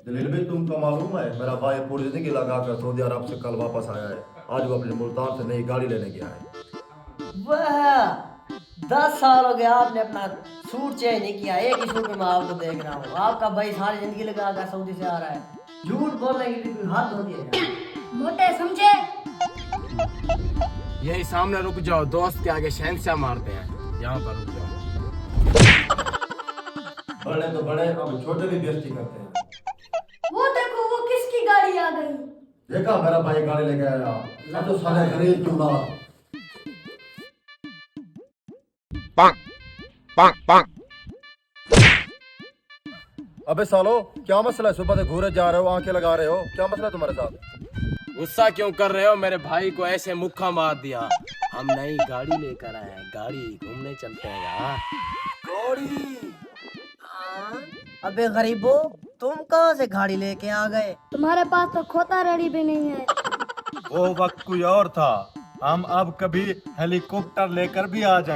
दलील भाई तुमको मालूम है, मेरा भाई पूरी जिंदगी लगा कर सऊदी अरब से कल वापस आया है। आज वो अपने मुल्तान से नई गाड़ी लेने गया है। वह 10 साल हो गया आपने अपना सूट चेंज नहीं किया, एक ही सूट में मैं आपको देख रहा हूँ। आपका भाई सारी जिंदगी लगा कर सऊदी से आ रहा है, झूठ बोलने की भी कोई हद होती है यार। मोटे समझे। यही सामने रुक जाओ, दोस्त के आगे शहंशाह मारते हैं। यहाँ पर रुक जाओ। बड़े तो बड़े, अब छोटे भी बेइज्जती करते हैं। वो देखो वो किसकी गाड़ी आ गई। देखा मेरा भाई गाड़ी लेके आया, मैं तो साले गरीब क्यों ना। अबे सालो, क्या मसला है? सुबह से घूरे जा रहे हो, आंखें लगा रहे हो, क्या मसला है तुम्हारे साथ? गुस्सा क्यों कर रहे हो? मेरे भाई को ऐसे मुक्का मार दिया। हम नई गाड़ी लेकर आए हैं, गाड़ी घूमने चलते हैं। हाँ? गाड़ी? अबे गरीबो, तुम कहाँ से गाड़ी लेके आ गए? तुम्हारे पास तो खोता रेडी भी नहीं है। वो वक्त कोई और था। हम अब कभी हेलीकॉप्टर लेकर भी आ जाएं।